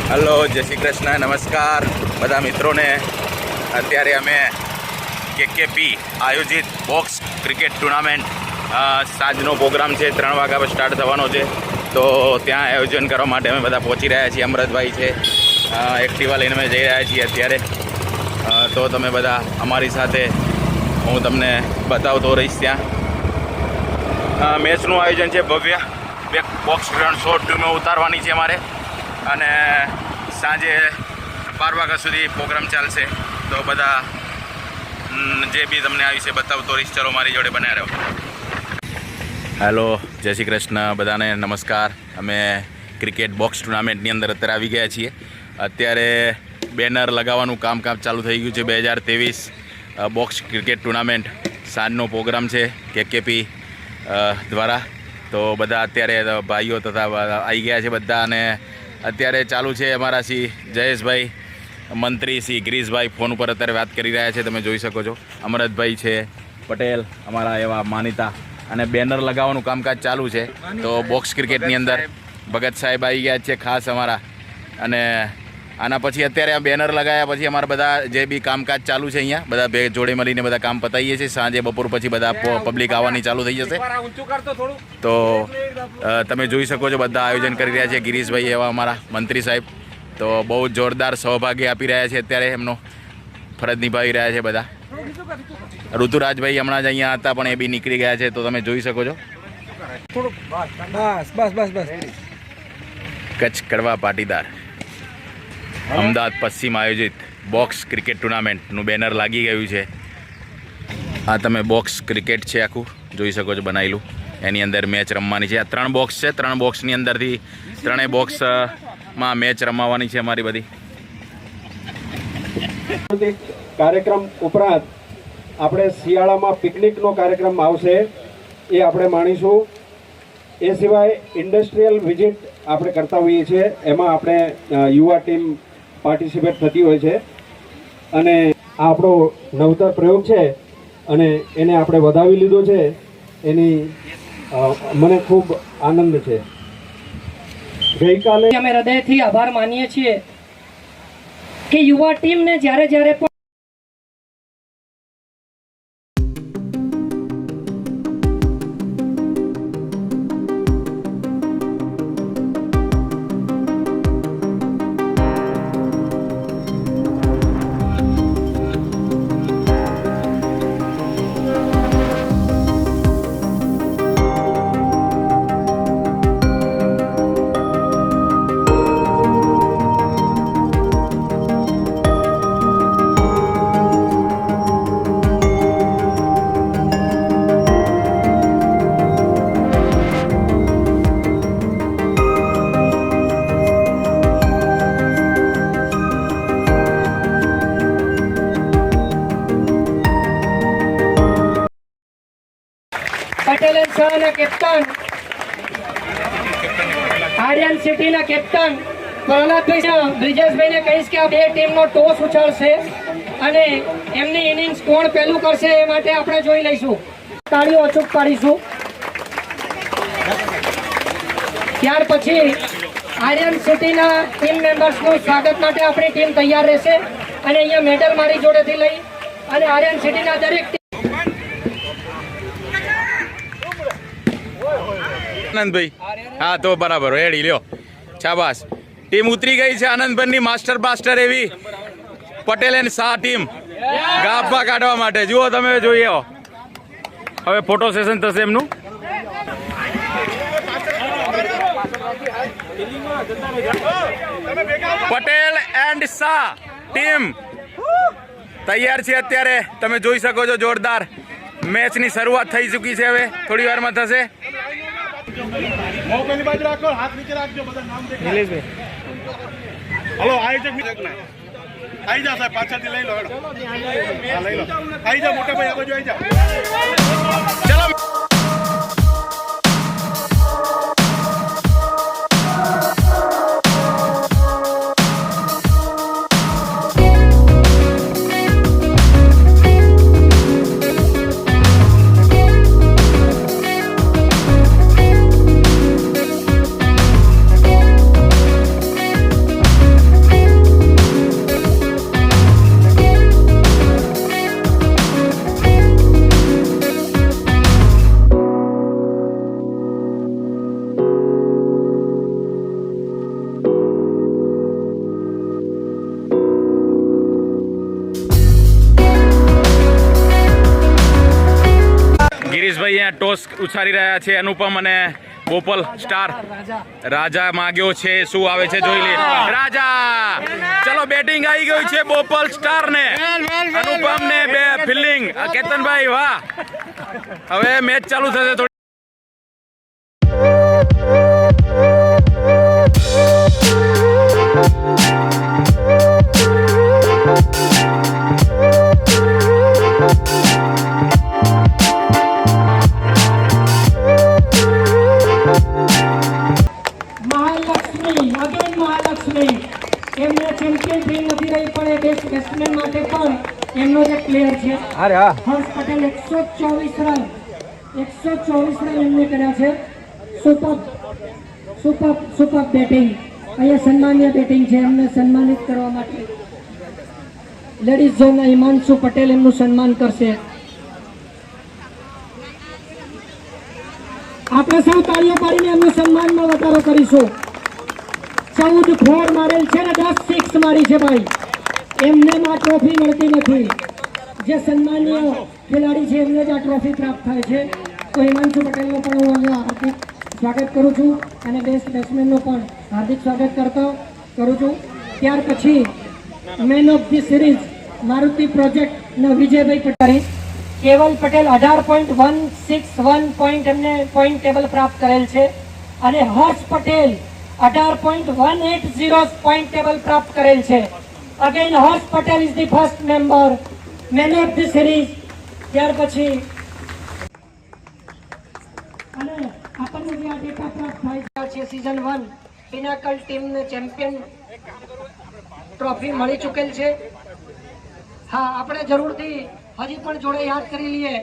Hello, જય શ્રી કૃષ્ણ, નમસ્કાર બધા મિત્રોને. અત્યારે અમે કેકેપી આયોજિત બોક્સ ક્રિકેટ ટુર્નામેન્ટ સાંજનો પ્રોગ્રામ છે, 3 વાગ્યા પર સ્ટાર્ટ થવાનો છે. તો ત્યાં આયોજન કરવા માટે અમે બધા પહોંચી રહ્યા છીએ. અમરતભાઈ છે, એક્ટિવા લઈને અમે જઈ રહ્યા છીએ અત્યારે. તો તમે બધા અમારી સાથે, હું તમને બતાવતો રહીશ. ત્યાં મેચનું આયોજન છે ભવ્ય. બોક્સ 300 ટીમો ઉતારવાની છે અમારે, અને સાંજે 12 વાગ્યા સુધી પ્રોગ્રામ ચાલશે. તો બધા જે બી તમને આ વિશે બતાવતો રહીશ. ચલો મારી જોડે બન્યા રહો. હેલો, જય શ્રી કૃષ્ણ, બધાને નમસ્કાર. અમે ક્રિકેટ બોક્સ ટુર્નામેન્ટની અંદર અત્યારે આવી ગયા છીએ. અત્યારે બેનર લગાવવાનું કામકાજ ચાલુ થઈ ગયું છે. 2023 બોક્સ ક્રિકેટ ટુર્નામેન્ટ સાંજનો પ્રોગ્રામ છે કેકેપી દ્વારા. તો બધા અત્યારે ભાઈઓ તથા આવી ગયા છે બધા, અને અત્યારે ચાલુ છે. અમારા શ્રી જયેશભાઈ, મંત્રી શ્રી ગિરીશભાઈ ફોન ઉપર અત્યારે વાત કરી રહ્યા છે, તમે જોઈ શકો છો. અમરતભાઈ છે, પટેલ અમારા એવા માનીતા, અને બેનર લગાવવાનું કામકાજ ચાલુ છે. તો બોક્સ ક્રિકેટની અંદર ભગત સાહેબ આવી ગયા છે ખાસ અમારા, અને આના પછી અત્યારે આ બેનર લગાવ્યા પછી અમારા બધા જે બી કામકાજ ચાલુ છે અહીંયા બધા બે જોડે મળીને બધા કામ પતાવીએ છીએ. સાંજે બપોર પછી બધા પબ્લિક આવવાની ચાલુ થઈ જશે. તો તમે જોઈ શકો છો બધા આયોજન કરી રહ્યા છે. ગિરીશભાઈ એવા અમારા મંત્રી સાહેબ તો બહુ જોરદાર સહભાગી આપી રહ્યા છે. અત્યારે એમનો ફરજ નિભાવી રહ્યા છે બધા. ઋતુરાજભાઈ હમણાં જ અહીંયા હતા, પણ એ બી નીકળી ગયા છે. તો તમે જોઈ શકો છો. કચ્છ કડવા પાટીદાર અમદાવાદ પશ્ચિમ આયોજિત બોક્સ ક્રિકેટ ટુર્નામેન્ટનું બેનર લાગી ગયું છે. આ તમે બોક્સ ક્રિકેટ છે આખું જોઈ શકો છો બનાવેલું. એની અંદર મેચ રમવાની છે. આ 3 બોક્સ છે. 3 બોક્સની અંદરથી 3 બોક્સમાં મેચ રમાવાની છે અમારી બધી. કાર્યક્રમ ઉપરાંત આપણે શિયાળામાં પિકનિકનો કાર્યક્રમ આવશે, એ આપણે માણીશું. એ સિવાય ઇન્ડસ્ટ્રીયલ વિઝિટ આપણે કરતા હોઈએ છીએ, એમાં આપણે યુવા ટીમ પાર્ટિસિપેટ થતી હોય છે. અને આ આપણો નવતર પ્રયોગ છે, અને એને આપણે વધાવી લીધો છે. એની મને ખૂબ આનંદ છે. ગઈકાલે અમે હૃદયથી આભાર માનીએ છીએ કે યુવા ટીમને જ્યારે જ્યારે પણ પટેલ એન્ડ સહના કેપ્ટન, આર્યન સિટીના કેપ્ટન પ્રહલાદભાઈ બ્રિજેશભાઈને કહીશ કે આ 2 ટીમનો ટોસ ઉછળશે, અને એમની ઇનિંગ્સ કોણ પહેલું કરશે એ માટે આપણે જોઈ લઈશું. તાળીઓ અચૂક પાડીશું. ત્યાર પછી આર્યન સિટીના ટીમ મેમ્બર્સનું સ્વાગત માટે આપણી ટીમ તૈયાર રહેશે, અને અહીંયા મેડલ મારી જોડેથી લઈ અને આર્યન સિટીના દરેક આનંદભાઈ, હા તો બરાબર, રેડી લ્યો, શાબાશ. ટીમ ઉતરી ગઈ છે આનંદભાઈની માસ્ટર બ્લાસ્ટર એવી પટેલ એન્ડ શાહ ટીમ ગાભા કાઢવા માટે. જુઓ તમે, જોઈએ હવે ફોટો સેશન થશે એમનું. પટેલ એન્ડ શાહ ટીમ તૈયાર છે અત્યારે, તમે જોઈ શકો છો. જોરદાર મેચની શરૂઆત થઈ ચૂકી છે. હવે થોડી વારમાં થશે. મોબાઈલ બાજુ રાખો, હાથ નીચે રાખજો, બધા નામ દેખાય. નિલેશભાઈ, હલો આયોજક આવી જાઓ સાહેબ, પાછળથી લઈ લો. હેડો, હા લઈ લો, આવી જાઓ મોટા ભાઈ, આ બાજુ આવી જાઓ. ચલો. જગીશભાઈ અહીંયા ટોસ ઉછારી રહ્યા છે. અનુપમ અને બોપલ સ્ટાર. રાજા માગ્યો છે, શું આવે છે જોઈ લે. રાજા, ચલો બેટિંગ આવી ગઈ છે બોપલ સ્ટાર ને, અનુપમ ને બે ફિલ્ડિંગ. કેતનભાઈ વાહ. હવે મેચ ચાલુ થશે. થોડી મહાલક્ષ્મી એમને ચેમ્પિયન થઈ નથી રહી, પણ એ બેસ્ટ બેટ્સમેન માટે પણ એમનો જે પ્લેયર છે હર્ષ પટેલ 124 રન એમને કર્યા છે. Super batting. અહીંયા સન્માનીય બેટિંગ છે. એમને સન્માનિત કરવા માટે લેડીઝ ઝોનના હિમાંશુ પટેલ એમનું સન્માન કરશે. આપણે સૌ તાળીઓ પાડીને એમનું સન્માનમાં વધારો કરીશું. 14 4 મારેલ છે ને 10 6 મારી છે ભાઈ. એમને આ ટ્રોફી મળતી નથી. જે સન્માનીય ખેલાડી છે એમને જ આ ટ્રોફી પ્રાપ્ત થાય છે. તો હિમાંશુ પટેલનો પણ હું અહીંયા હાર્દિક સ્વાગત કરું છું અને બેસ્ટ બેટ્સમેનનું પણ હાર્દિક સ્વાગત કરું છું. ત્યાર પછી man of the series Maruti પ્રોજેક્ટના વિજયભાઈ પટેલ, કેવલ પટેલ 18.161 પોઈન્ટ એમને પોઈન્ટ ટેબલ પ્રાપ્ત કરેલ છે અને હર્ષ પટેલ 18.180 પોઈન્ટ ટેબલ પ્રાપ્ત કરેલ છે. Again Harsh Patel is the first member man of the series. ત્યાર પછી અને આપણને જે આ ડેટા પ્રાપ્ત થાય છે સિઝન 1 પિનાકલ ટીમને ચેમ્પિયન ટ્રોફી મળી ચૂકેલ છે. હા, આપણે જરૂરથી હજી પણ જોડે યાદ કરી લઈએ